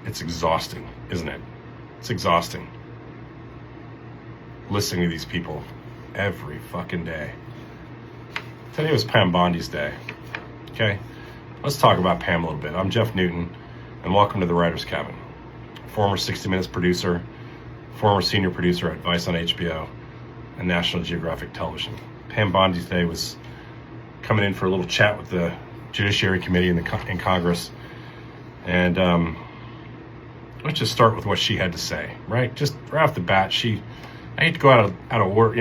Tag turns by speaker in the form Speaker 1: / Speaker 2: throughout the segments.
Speaker 1: It's exhausting, isn't it? It's exhausting. Listening to these people every fucking day. Today was Pam Bondi's day. Okay? Let's talk about Pam a little bit. I'm Jeff Newton, and welcome to the Writer's Cabin. Former 60 Minutes producer, former senior producer at Vice on HBO and National Geographic Television. Pam Bondi's day was coming in for a little chat with the Judiciary Committee in Congress. And let's just start with what she had to say, right? Just right off the bat, I hate to go out of work,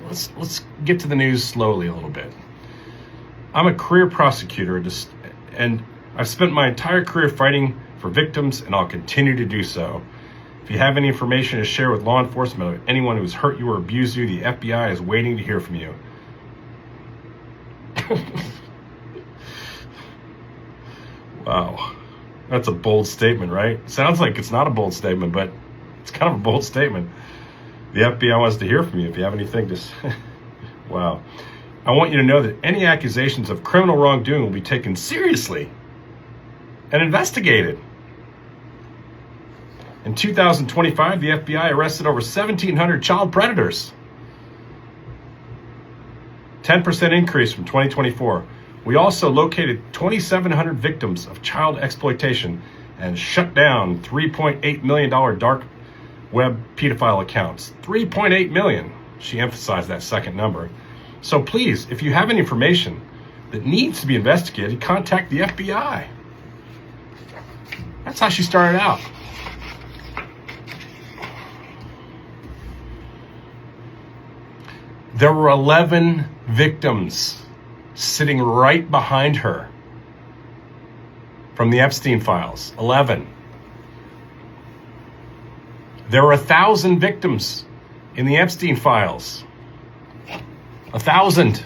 Speaker 1: let's get to the news slowly a little bit. I'm a career prosecutor, and I've spent my entire career fighting for victims, and I'll continue to do so. If you have any information to share with law enforcement of anyone who's hurt you or abused you, the FBI is waiting to hear from you. Wow. That's a bold statement, right? Sounds like it's not a bold statement, but it's kind of a bold statement. The FBI wants to hear from you. If you have anything to say. Wow. I want you to know that any accusations of criminal wrongdoing will be taken seriously and investigated. In 2025, the FBI arrested over 1,700 child predators. 10% increase from 2024. We also located 2,700 victims of child exploitation and shut down $3.8 million dark web pedophile accounts. 3.8 million. She emphasized that second number. So please, if you have any information that needs to be investigated, contact the FBI. That's how she started out. There were 11 victims sitting right behind her from the Epstein files. 11. There were 1,000 victims in the Epstein files. 1,000.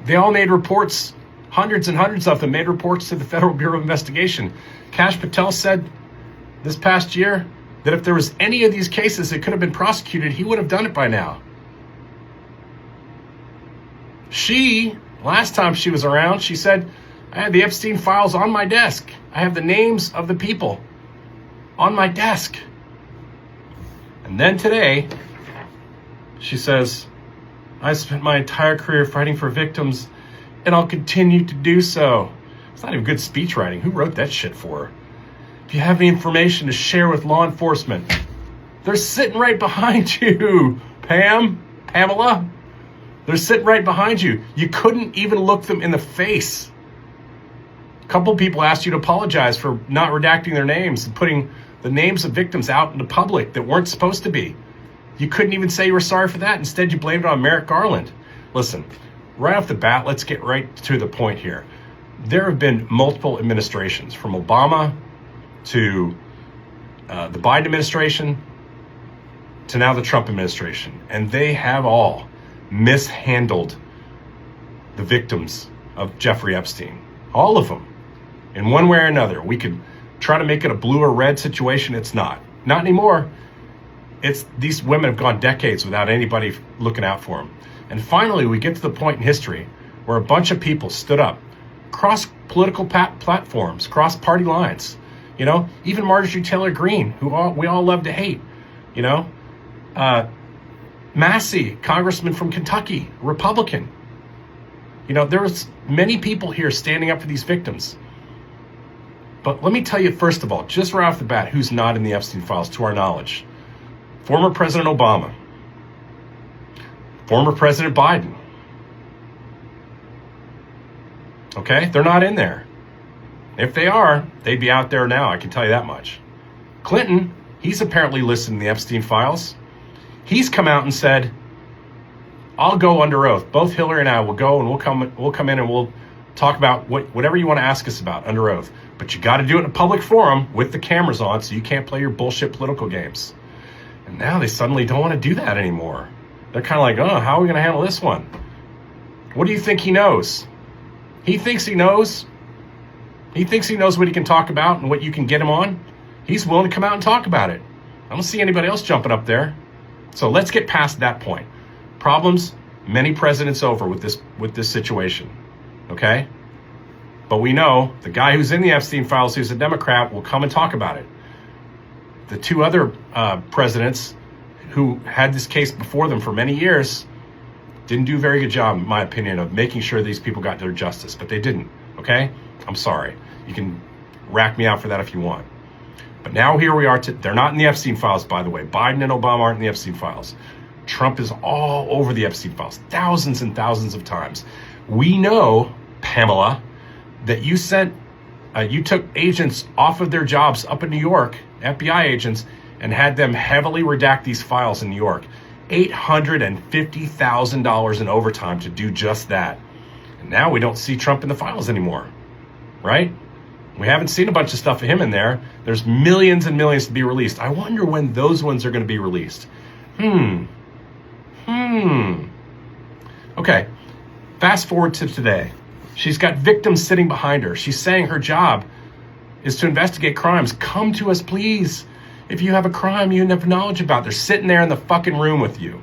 Speaker 1: They all made reports, hundreds and hundreds of them made reports to the Federal Bureau of Investigation. Kash Patel said this past year that if there was any of these cases that could have been prosecuted, he would have done it by now. Last time she was around, she said, I had the Epstein files on my desk. I have the names of the people on my desk. And then today, she says, I spent my entire career fighting for victims, and I'll continue to do so. It's not even good speech writing. Who wrote that shit for her? If you have any information to share with law enforcement, they're sitting right behind you, Pamela. They're sitting right behind you. You couldn't even look them in the face. A couple people asked you to apologize for not redacting their names and putting the names of victims out into public that weren't supposed to be. You couldn't even say you were sorry for that. Instead, you blamed it on Merrick Garland. Listen, right off the bat, let's get right to the point here. There have been multiple administrations, from Obama to the Biden administration to now the Trump administration, and they have all mishandled the victims of Jeffrey Epstein. All of them. In one way or another. We could try to make it a blue or red situation. It's not. Not anymore. These women have gone decades without anybody looking out for them. And finally, we get to the point in history where a bunch of people stood up, cross political platforms, cross party lines. Even Marjorie Taylor Greene, who we all love to hate. Massey, congressman from Kentucky, Republican. There was many people here standing up for these victims. But let me tell you, first of all, just right off the bat, who's not in the Epstein files, to our knowledge. Former President Obama. Former President Biden. Okay? They're not in there. If they are, they'd be out there now, I can tell you that much. Clinton, he's apparently listed in the Epstein files. He's come out and said, I'll go under oath. Both Hillary and I will go, and we'll come in and we'll talk about whatever you want to ask us about under oath. But you got to do it in a public forum with the cameras on, so you can't play your bullshit political games. And now they suddenly don't want to do that anymore. They're kind of like, oh, how are we going to handle this one? What do you think he knows? He thinks he knows. He thinks he knows what he can talk about and what you can get him on. He's willing to come out and talk about it. I don't see anybody else jumping up there. So let's get past that point. Problems, many presidents over with this situation, okay? But we know the guy who's in the Epstein files, who's a Democrat, will come and talk about it. The two other presidents who had this case before them for many years didn't do a very good job, in my opinion, of making sure these people got their justice, but they didn't, okay? I'm sorry. You can rack me out for that if you want. But now here we are. They're not in the Epstein files, by the way. Biden and Obama aren't in the Epstein files. Trump is all over the Epstein files, thousands and thousands of times. We know, Pamela, that you took agents off of their jobs up in New York, FBI agents, and had them heavily redact these files in New York. $850,000 in overtime to do just that. And now we don't see Trump in the files anymore, right? We haven't seen a bunch of stuff of him in there. There's millions and millions to be released. I wonder when those ones are going to be released. Okay, fast forward to today. She's got victims sitting behind her. She's saying her job is to investigate crimes. Come to us, please. If you have a crime you have knowledge about, they're sitting there in the fucking room with you.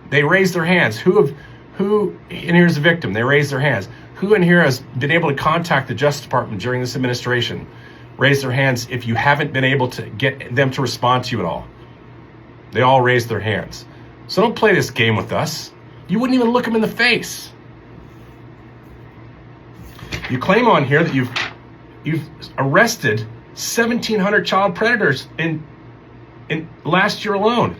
Speaker 1: They raise their hands. Who, and here's the victim, they raise their hands. Who in here has been able to contact the Justice Department during this administration? Raise their hands if you haven't been able to get them to respond to you at all. They all raised their hands. So don't play this game with us. You wouldn't even look them in the face. You claim on here that you've arrested 1,700 child predators in last year alone.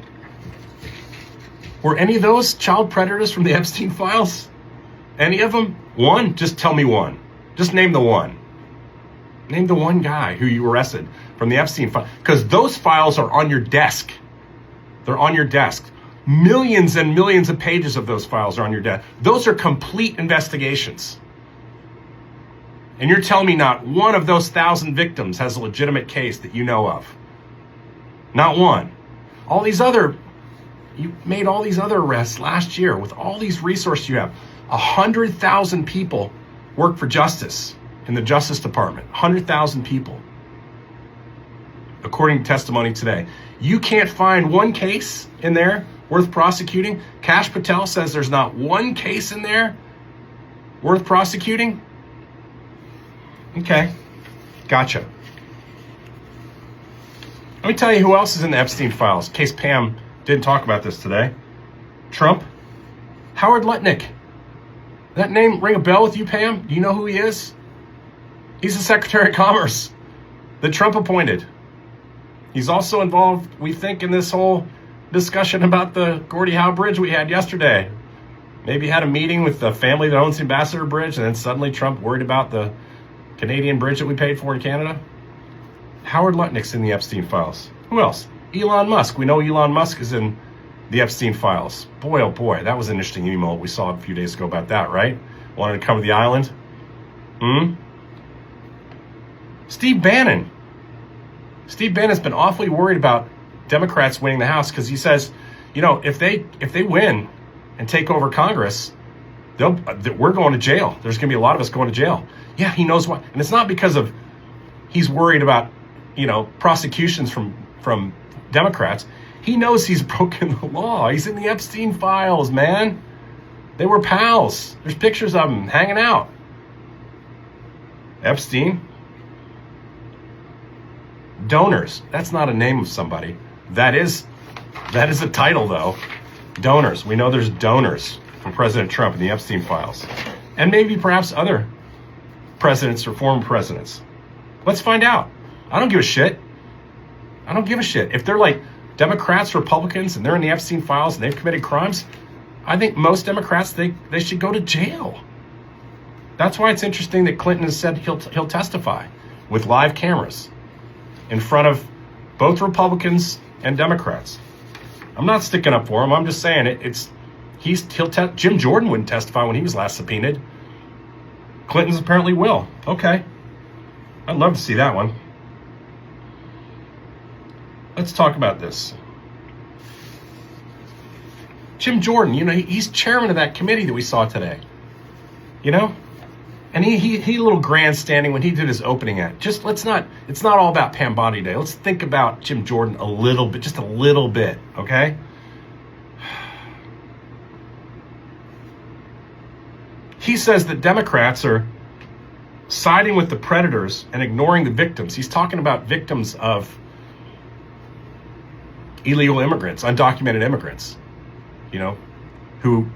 Speaker 1: Were any of those child predators from the Epstein files? Any of them? One? Just tell me one. Just name the one. Name the one guy who you arrested from the Epstein file. Because those files are on your desk. They're on your desk. Millions and millions of pages of those files are on your desk. Those are complete investigations. And you're telling me not one of those 1,000 victims has a legitimate case that you know of. Not one. You made all these other arrests last year with all these resources you have. 100,000 people work for justice in the Justice Department. 100,000 people. According to testimony today. You can't find one case in there worth prosecuting. Kash Patel says there's not one case in there worth prosecuting. Okay, gotcha. Let me tell you who else is in the Epstein files, in case Pam didn't talk about this today. Trump, Howard Lutnick. That name ring a bell with you, Pam? Do you know who he is? He's the Secretary of Commerce that Trump appointed. He's also involved, we think, in this whole discussion about the Gordie Howe Bridge we had yesterday. Maybe had a meeting with the family that owns the Ambassador Bridge, and then suddenly Trump worried about the Canadian bridge that we paid for in Canada. Howard Lutnick's in the Epstein files. Who else? Elon Musk. We know Elon Musk is in the Epstein files. Boy, oh boy, that was an interesting email we saw a few days ago about that, right? Wanted to come to the island. Steve Bannon. Steve Bannon's been awfully worried about Democrats winning the House because he says, you know, if they win and take over Congress, we're going to jail. There's going to be a lot of us going to jail. Yeah, he knows why. And it's not because of he's worried about, you know, prosecutions from Democrats. He knows he's broken the law. He's in the Epstein files, man. They were pals. There's pictures of them hanging out. Epstein. Donors. That's not a name of somebody. That is a title, though. Donors. We know there's donors from President Trump in the Epstein files. And maybe perhaps other presidents or former presidents. Let's find out. I don't give a shit. I don't give a shit. If they're like Democrats, Republicans, and they're in the Epstein files and they've committed crimes, I think most Democrats, they should go to jail. That's why it's interesting that Clinton has said he'll testify with live cameras in front of both Republicans and Democrats. I'm not sticking up for him. I'm just saying Jim Jordan wouldn't testify when he was last subpoenaed. Clinton's apparently will. Okay. I'd love to see that one. Let's talk about this. Jim Jordan, you know, he's chairman of that committee that we saw today. You know? And he a little grandstanding when he did his opening act. Just it's not all about Pam Bondi Day. Let's think about Jim Jordan a little bit, just a little bit, okay? He says that Democrats are siding with the predators and ignoring the victims. He's talking about victims of illegal immigrants, undocumented immigrants, who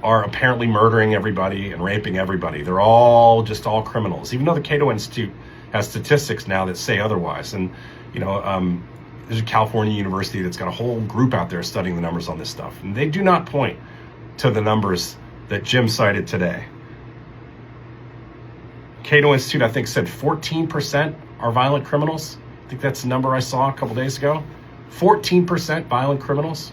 Speaker 1: are apparently murdering everybody and raping everybody. They're all criminals, even though the Cato Institute has statistics now that say otherwise. And, there's a California university that's got a whole group out there studying the numbers on this stuff. And they do not point to the numbers that Jim cited today. Cato Institute, I think, said 14% are violent criminals. I think that's the number I saw a couple days ago. 14% violent criminals.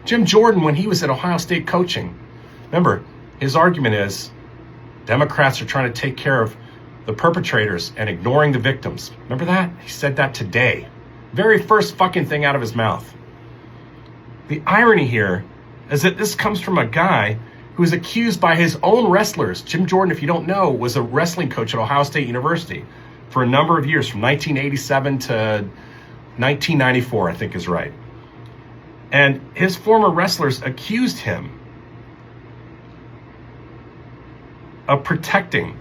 Speaker 1: Jim Jordan, when he was at Ohio State coaching, remember, his argument is Democrats are trying to take care of the perpetrators and ignoring the victims. Remember that? He said that today. Very first fucking thing out of his mouth. The irony here is that this comes from a guy who was accused by his own wrestlers. Jim Jordan, if you don't know, was a wrestling coach at Ohio State University for a number of years, from 1987 to 1994, I think is right. And his former wrestlers accused him of protecting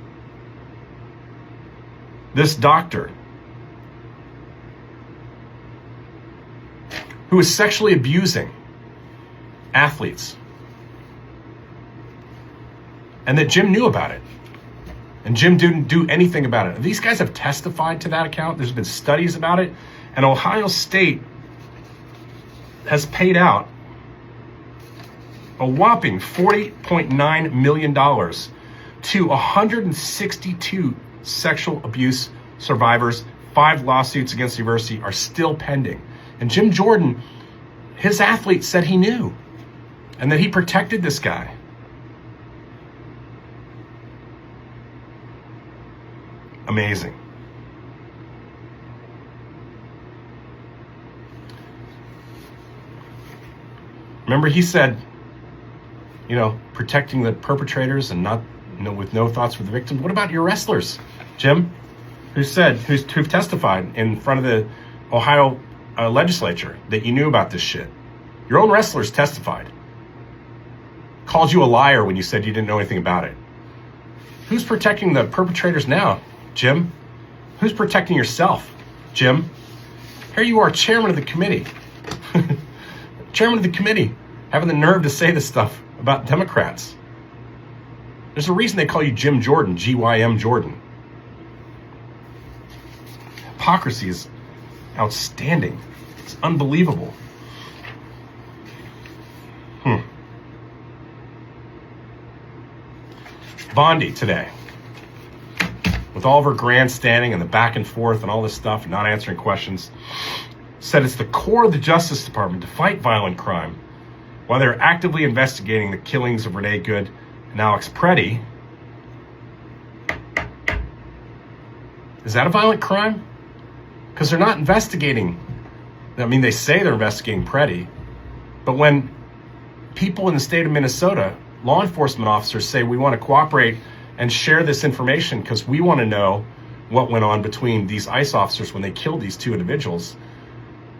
Speaker 1: this doctor who was sexually abusing athletes. And that Jim knew about it. And Jim didn't do anything about it. These guys have testified to that account. There's been studies about it. And Ohio State has paid out a whopping $40.9 million to 162 sexual abuse survivors. 5 lawsuits against the university are still pending. And Jim Jordan, his athlete, said he knew and that he protected this guy. Amazing. Remember, he said, protecting the perpetrators and not, with no thoughts for the victims. What about your wrestlers, Jim, who've testified in front of the Ohio legislature that you knew about this shit? Your own wrestlers testified. Called you a liar when you said you didn't know anything about it. Who's protecting the perpetrators now, Jim? Who's protecting yourself, Jim? Here you are, chairman of the committee. Chairman of the committee, having the nerve to say this stuff about Democrats. There's a reason they call you Jim Jordan, G-Y-M Jordan. Hypocrisy is outstanding. It's unbelievable. Bondi today, with all of her grandstanding and the back and forth and all this stuff and not answering questions, said it's the core of the Justice Department to fight violent crime while they're actively investigating the killings of Renee Good and Alex Preddy. Is that a violent crime? Because they're not investigating. They say they're investigating Preddy, but when people in the state of Minnesota, law enforcement officers, say we want to cooperate and share this information because we want to know what went on between these ICE officers when they killed these 2 individuals,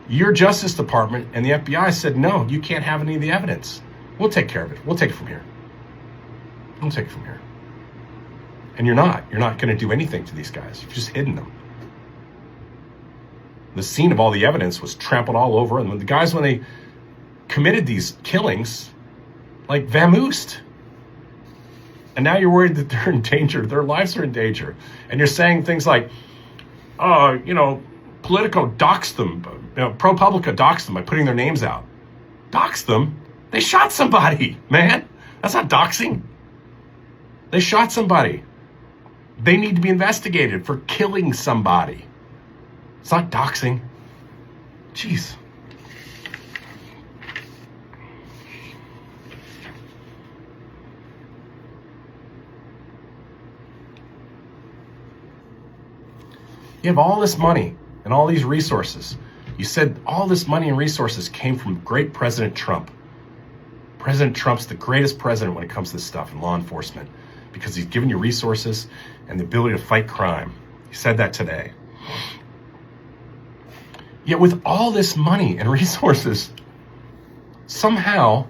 Speaker 1: your Justice Department and the FBI said, no, you can't have any of the evidence. We'll take care of it. We'll take it from here. We'll take it from here. And you're not going to do anything to these guys. You've just hidden them. The scene of all the evidence was trampled all over. And the guys, when they committed these killings, vamoosed. And now you're worried that they're in danger. Their lives are in danger. And you're saying things like, Politico doxed them. ProPublica doxed them by putting their names out. Doxed them? They shot somebody, man. That's not doxing. They shot somebody. They need to be investigated for killing somebody. It's not doxing. Jeez. You have all this money and all these resources. You said all this money and resources came from great President Trump. President Trump's the greatest president when it comes to this stuff in law enforcement because he's given you resources and the ability to fight crime. He said that today. Yet with all this money and resources, somehow,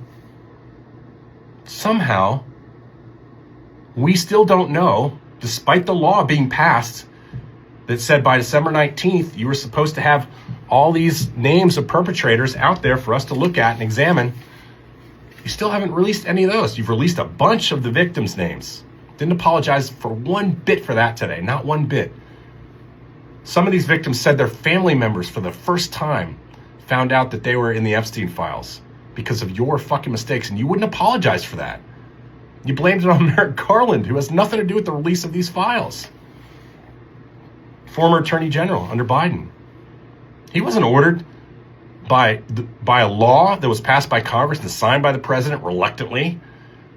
Speaker 1: we still don't know, despite the law being passed that said by December 19th, you were supposed to have all these names of perpetrators out there for us to look at and examine. You still haven't released any of those. You've released a bunch of the victims' names. Didn't apologize for one bit for that today, not one bit. Some of these victims said their family members for the first time found out that they were in the Epstein files because of your fucking mistakes, and you wouldn't apologize for that. You blamed it on Merrick Garland, who has nothing to do with the release of these files. Former Attorney General under Biden. He wasn't ordered by a law that was passed by Congress and signed by the president reluctantly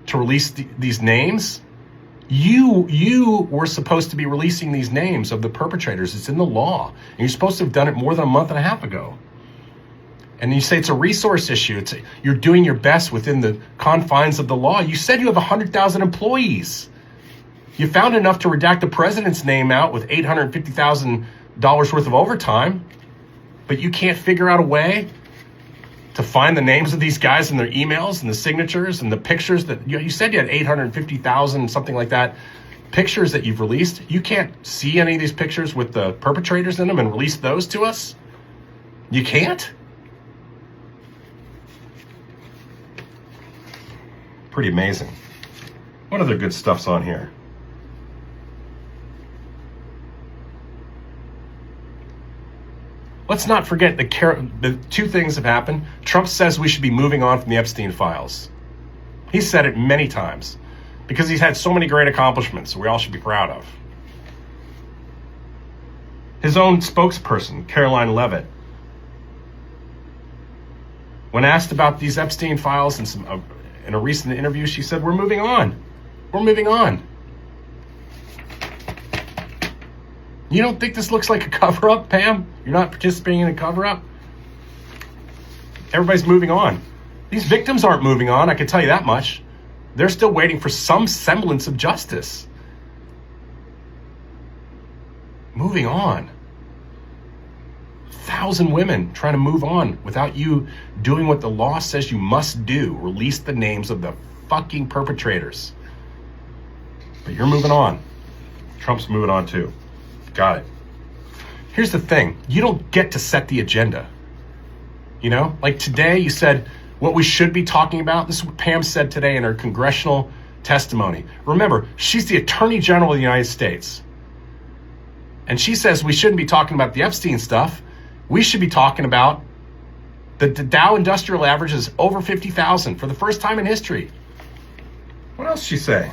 Speaker 1: to release these names. You were supposed to be releasing these names of the perpetrators. It's in the law. And you're supposed to have done it more than a month and a half ago. And you say it's a resource issue. You're doing your best within the confines of the law. You said you have 100,000 employees. You found enough to redact the president's name out with $850,000 worth of overtime, but you can't figure out a way to find the names of these guys and their emails and the signatures and the pictures that you said you had 850,000, something like that, pictures that you've released. You can't see any of these pictures with the perpetrators in them and release those to us? You can't? Pretty amazing. What other good stuff's on here? Let's not forget the two things have happened. Trump says we should be moving on from the Epstein files. He said it many times because he's had so many great accomplishments we all should be proud of. His own spokesperson, Caroline Leavitt, when asked about these Epstein files in a recent interview, she said, we're moving on. We're moving on. You don't think this looks like a cover-up, Pam? You're not participating in a cover-up? Everybody's moving on. These victims aren't moving on, I can tell you that much. They're still waiting for some semblance of justice. Moving on. 1,000 women trying to move on without you doing what the law says you must do. Release the names of the fucking perpetrators. But you're moving on. Trump's moving on too. Got it. Here's the thing. You don't get to set the agenda. You know, like today you said what we should be talking about. This is what Pam said today in her congressional testimony. Remember, she's the Attorney General of the United States. And she says we shouldn't be talking about the Epstein stuff. We should be talking about the Dow Industrial Average is over 50,000 for the first time in history. What else did she say?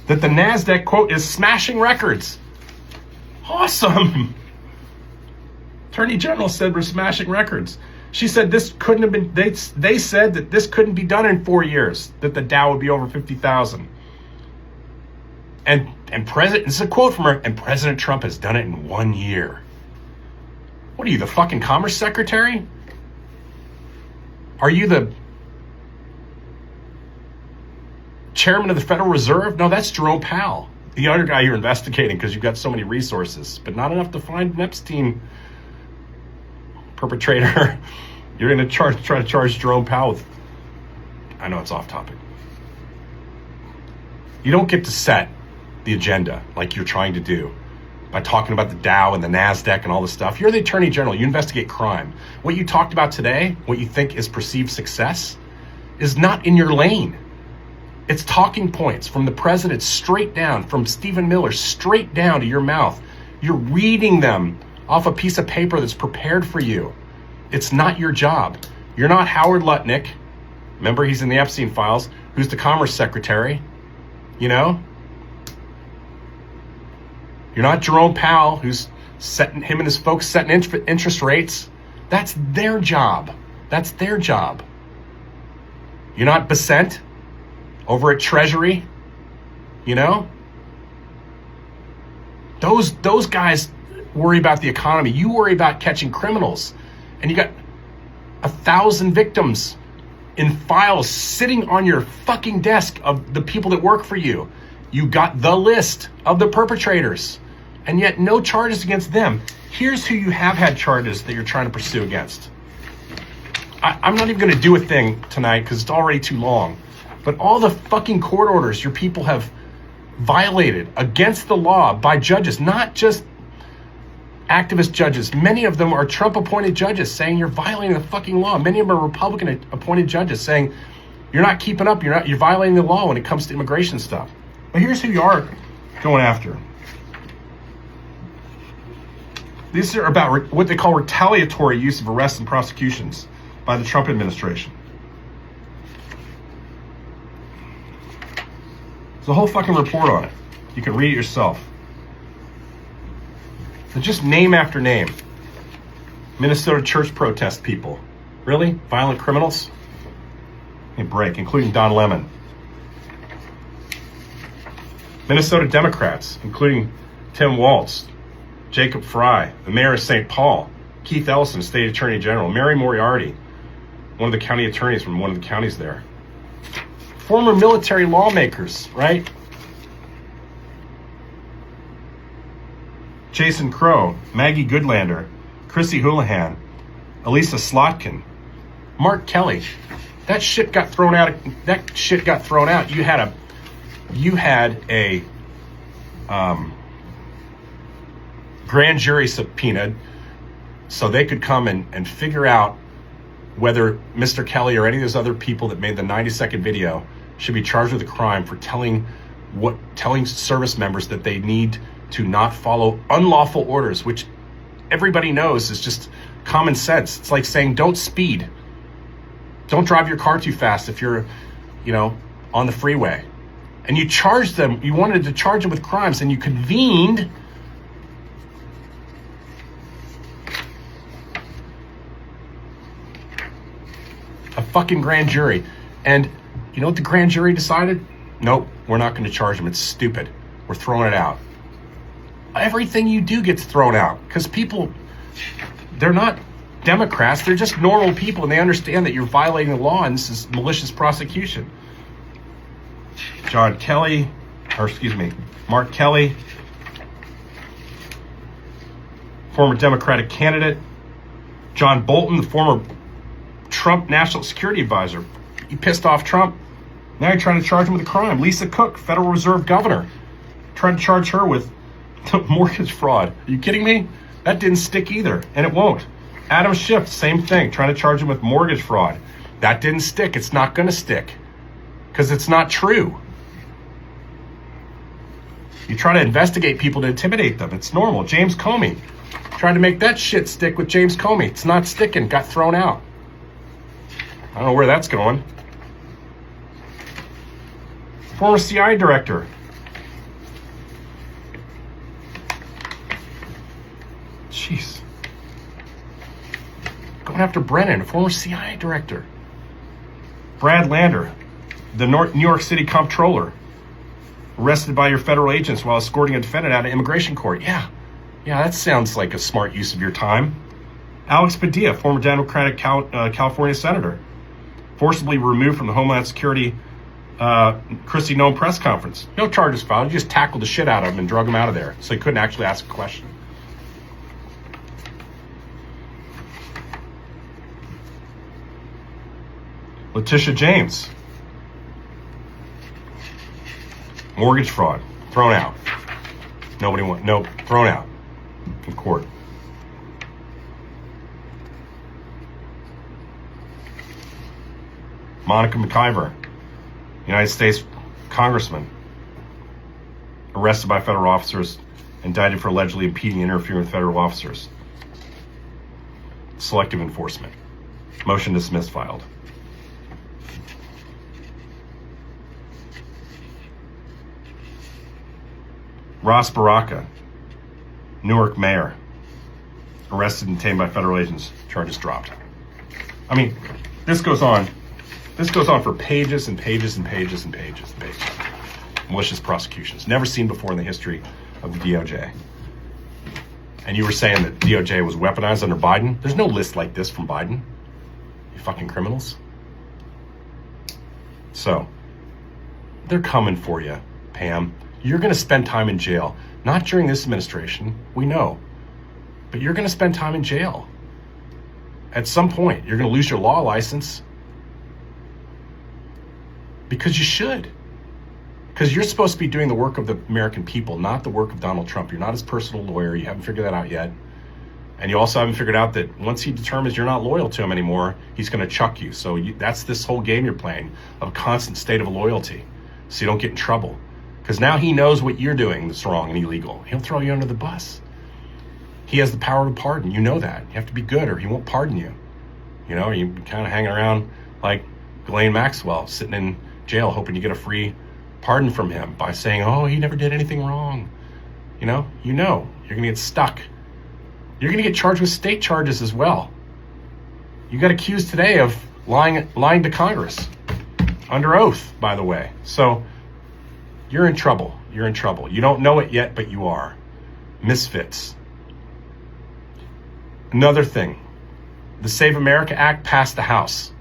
Speaker 1: That the NASDAQ, quote, is smashing records. Awesome. Attorney General said we're smashing records. She said this couldn't have been, they said that this couldn't be done in 4 years, that the Dow would be over 50,000. And President, this is a quote from her, and President Trump has done it in 1 year. What are you, the fucking Commerce Secretary? Are you the Chairman of the Federal Reserve? No, that's Jerome Powell, the other guy you're investigating because you've got so many resources, but not enough to find an Epstein perpetrator. You're going to try to charge Jerome Powell with, I know it's off topic. You don't get to set the agenda like you're trying to do by talking about the Dow and the NASDAQ and all this stuff. You're the Attorney General. You investigate crime. What you talked about today, what you think is perceived success, is not in your lane. It's talking points from the president straight down, from Stephen Miller straight down to your mouth. You're reading them off a piece of paper that's prepared for you. It's not your job. You're not Howard Lutnick. Remember, he's in the Epstein files, who's the Commerce Secretary. You know? You're not Jerome Powell, who's setting, him and his folks setting interest rates. That's their job. That's their job. You're not Bessent over at Treasury. You know? Those guys worry about the economy. You worry about catching criminals. And you got 1,000 victims in files sitting on your fucking desk of the people that work for you. You got the list of the perpetrators, and yet no charges against them. Here's who you have had charges that you're trying to pursue against. I'm not even going to do a thing tonight because it's already too long. But all the fucking court orders your people have violated against the law by judges, not just activist judges. Many of them are Trump-appointed judges saying you're violating the fucking law. Many of them are Republican-appointed judges saying you're not keeping up. You're violating the law when it comes to immigration stuff. But here's who you are going after. These are about what they call retaliatory use of arrests and prosecutions by the Trump administration. There's a whole fucking report on it. You can read it yourself. But just name after name. Minnesota church protest people. Really? Violent criminals? Give me a break, including Don Lemon. Minnesota Democrats, including Tim Walz, Jacob Fry, the mayor of St. Paul, Keith Ellison, state attorney general, Mary Moriarty, one of the county attorneys from one of the counties there. Former military lawmakers, right? Jason Crow, Maggie Goodlander, Chrissy Houlihan, Elisa Slotkin, Mark Kelly. That shit got thrown out. You had a grand jury subpoenaed so they could come and figure out whether Mr. Kelly or any of those other people that made the 90-second video should be charged with a crime for telling service members that they need to not follow unlawful orders, which everybody knows is just common sense. It's like saying don't speed. Don't drive your car too fast if you're, on the freeway. And you charged them, you wanted to charge them with crimes, and you convened a fucking grand jury. And you know what the grand jury decided? Nope, we're not going to charge them. It's stupid. We're throwing it out. Everything you do gets thrown out because people, they're not Democrats. They're just normal people, and they understand that you're violating the law, and this is malicious prosecution. Mark Kelly, former Democratic candidate. John Bolton, the former Trump national security advisor. He pissed off Trump. Now you're trying to charge him with a crime. Lisa Cook, Federal Reserve governor. Trying to charge her with mortgage fraud. Are you kidding me? That didn't stick either, and it won't. Adam Schiff, same thing, trying to charge him with mortgage fraud. That didn't stick. It's not going to stick because it's not true. You try to investigate people to intimidate them. It's normal. James Comey, tried to make that shit stick with James Comey. It's not sticking. Got thrown out. I don't know where that's going. Former CIA director. Jeez. Going after Brennan, a former CIA director. Brad Lander, the New York City comptroller, arrested by your federal agents while escorting a defendant out of immigration court. Yeah, that sounds like a smart use of your time. Alex Padilla, former Democratic California senator, forcibly removed from the Homeland Security Kristi Noem press conference. No charges filed. You just tackled the shit out of him and drug him out of there so he couldn't actually ask a question. Letitia James, mortgage fraud, thrown out. Thrown out in court. Monica McIver, United States congressman, arrested by federal officers, indicted for allegedly impeding and interfering with federal officers. Selective enforcement. Motion dismissed filed. Ross Baraka, Newark mayor, arrested and detained by federal agents, charges dropped. I mean, this goes on. This goes on for pages and pages and pages and pages and pages. Malicious prosecutions, never seen before in the history of the DOJ. And you were saying that DOJ was weaponized under Biden? There's no list like this from Biden. You fucking criminals. So, they're coming for you, Pam. You're going to spend time in jail. Not during this administration. We know. but you're going to spend time in jail. At some point, you're going to lose your law license because you should. Because you're supposed to be doing the work of the American people, not the work of Donald Trump. You're not his personal lawyer. You haven't figured that out yet. And you also haven't figured out that once he determines you're not loyal to him anymore, he's going to chuck you. So that's this whole game you're playing of a constant state of loyalty so you don't get in trouble. Because now he knows what you're doing that's wrong and illegal. He'll throw you under the bus. He has the power to pardon. You know that. You have to be good or he won't pardon you. You know, you're kind of hanging around like Ghislaine Maxwell, sitting in jail hoping you get a free pardon from him by saying, oh, he never did anything wrong. You know, you're going to get stuck. You're going to get charged with state charges as well. You got accused today of lying to Congress under oath, by the way. So you're in trouble. You're in trouble. You don't know it yet, but you are. Misfits. Another thing, the Save America Act passed the House.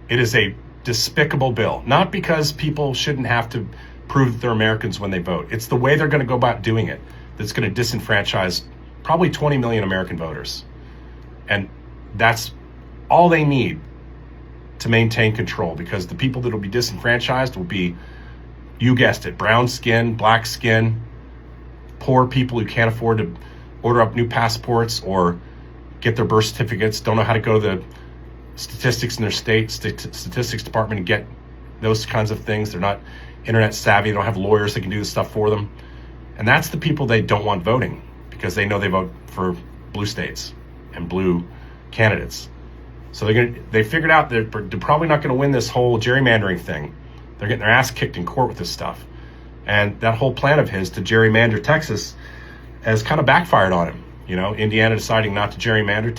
Speaker 1: It is a despicable bill, not because people shouldn't have to prove that they're Americans when they vote. It's the way they're going to go about doing it that's going to disenfranchise probably 20 million American voters. And that's all they need to maintain control, because the people that will be disenfranchised will be, you guessed it, brown skin, black skin, poor people who can't afford to order up new passports or get their birth certificates, don't know how to go to the statistics in their state statistics department and get those kinds of things. They're not internet savvy. They don't have lawyers that can do this stuff for them. And that's the people they don't want voting, because they know they vote for blue states and blue candidates. So they figured out they're probably not going to win this whole gerrymandering thing. They're getting their ass kicked in court with this stuff. And that whole plan of his to gerrymander Texas has kind of backfired on him. You know, Indiana deciding not to gerrymander,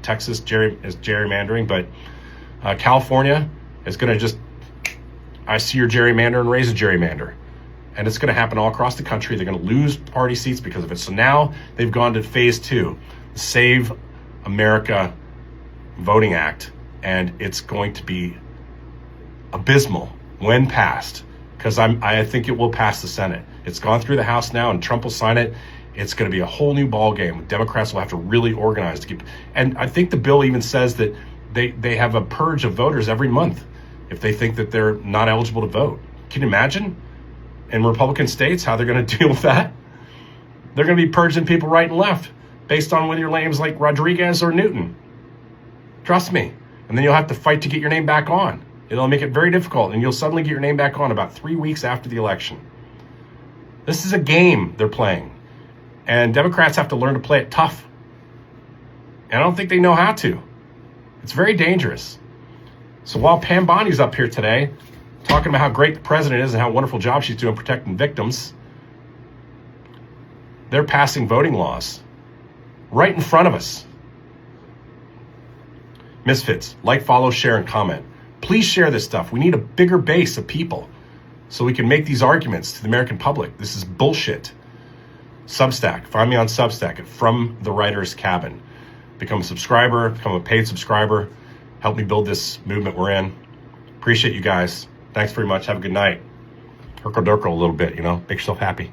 Speaker 1: Texas is gerrymandering, but California is going to just, I see your gerrymander and raise a gerrymander. And it's going to happen all across the country. They're going to lose party seats because of it. So now they've gone to phase 2, the Save America Voting Act, and it's going to be abysmal when passed, because I think it will pass the Senate. It's gone through the House now, and Trump will sign it. It's going to be a whole new ball game. Democrats will have to really organize to keep. And I think the bill even says that they have a purge of voters every month if they think that they're not eligible to vote. Can you imagine in Republican states how they're going to deal with that? They're going to be purging people right and left based on whether your name's like Rodriguez or Newton. Trust me. And then you'll have to fight to get your name back on. It'll make it very difficult, and you'll suddenly get your name back on about 3 weeks after the election. This is a game they're playing. And Democrats have to learn to play it tough. And I don't think they know how to. It's very dangerous. So while Pam Bondi's up here today talking about how great the president is and how wonderful job she's doing protecting victims, they're passing voting laws right in front of us. Misfits, like, follow, share, and comment. Please share this stuff. We need a bigger base of people so we can make these arguments to the American public. This is bullshit. Substack. Find me on Substack at From the Writer's Cabin. Become a subscriber, become a paid subscriber. Help me build this movement we're in. Appreciate you guys. Thanks very much. Have a good night. Herkle-durkle a little bit, you know. Make yourself happy.